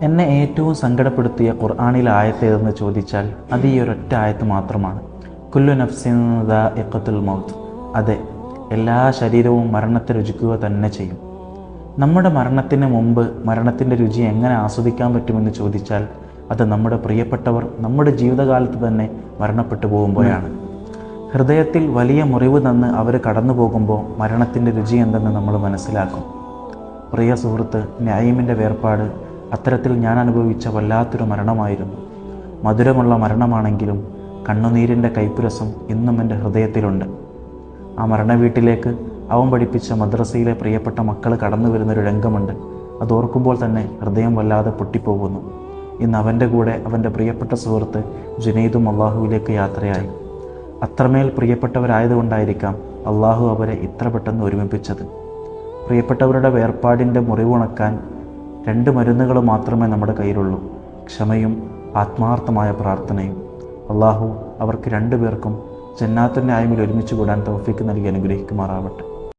എന്നെ ഏറ്റവും സങ്കടപ്പെടുത്തിയ ഖുർആനിലെ ആയത്ത് ഏതെന്ന് ചോദിച്ചാൽ അത് ഈ ഒരൊറ്റ ആയത്ത് മാത്രമാണ്. കുല്ലു നഫ്സിൻ ദാഇഖത്തുൽ മൗത്ത്. അതെ, എല്ലാ ശരീരവും മരണത്തെ രുചിക്കുക തന്നെ ചെയ്യും. നമ്മുടെ മരണത്തിന് മുമ്പ് മരണത്തിൻ്റെ രുചി എങ്ങനെ ആസ്വദിക്കാൻ പറ്റുമെന്ന് ചോദിച്ചാൽ അത് നമ്മുടെ പ്രിയപ്പെട്ടവർ നമ്മുടെ ജീവിതകാലത്ത് തന്നെ മരണപ്പെട്ടു പോകുമ്പോഴാണ്. ഹൃദയത്തിൽ വലിയ മുറിവ് തന്ന് അവർ കടന്നു പോകുമ്പോൾ മരണത്തിൻ്റെ രുചി എന്തെന്ന് നമ്മൾ മനസ്സിലാക്കും. പ്രിയ സുഹൃത്ത്, നഈമിൻ്റെ വേർപാട് അത്തരത്തിൽ ഞാൻ അനുഭവിച്ച വല്ലാത്തൊരു മരണമായിരുന്നു. മധുരമുള്ള മരണമാണെങ്കിലും കണ്ണുനീരിൻ്റെ കൈപ്പുരസം ഇന്നും എൻ്റെ ഹൃദയത്തിലുണ്ട്. ആ മരണ വീട്ടിലേക്ക് അവൻ പഠിപ്പിച്ച മദ്രസയിലെ പ്രിയപ്പെട്ട മക്കൾ കടന്നു വരുന്നൊരു രംഗമുണ്ട്. അതോർക്കുമ്പോൾ തന്നെ ഹൃദയം വല്ലാതെ പൊട്ടിപ്പോകുന്നു. ഇന്ന് അവൻ്റെ കൂടെ അവൻ്റെ പ്രിയപ്പെട്ട സുഹൃത്ത് ജുനൈദും അള്ളാഹുവിലേക്ക് യാത്രയായി. അത്രമേൽ പ്രിയപ്പെട്ടവരായതുകൊണ്ടായിരിക്കാം അള്ളാഹു അവരെ ഇത്ര പെട്ടെന്ന് ഒരുമിപ്പിച്ചത്. പ്രിയപ്പെട്ടവരുടെ വേർപാടിൻ്റെ മുറിവുണക്കാൻ 2 മരുന്നുകൾ മാത്രമേ നമ്മുടെ കയ്യിലുള്ളൂ: ക്ഷമയും ആത്മാർത്ഥമായ പ്രാർത്ഥനയും. അള്ളാഹു അവർക്ക് 2 പേർക്കും ജന്നാത്തുൽ നഈമിൽ ഒരുമിച്ച് കൂടാൻ തൗഫീക്ക് നൽകി അനുഗ്രഹിക്കുമാറാവട്ടെ.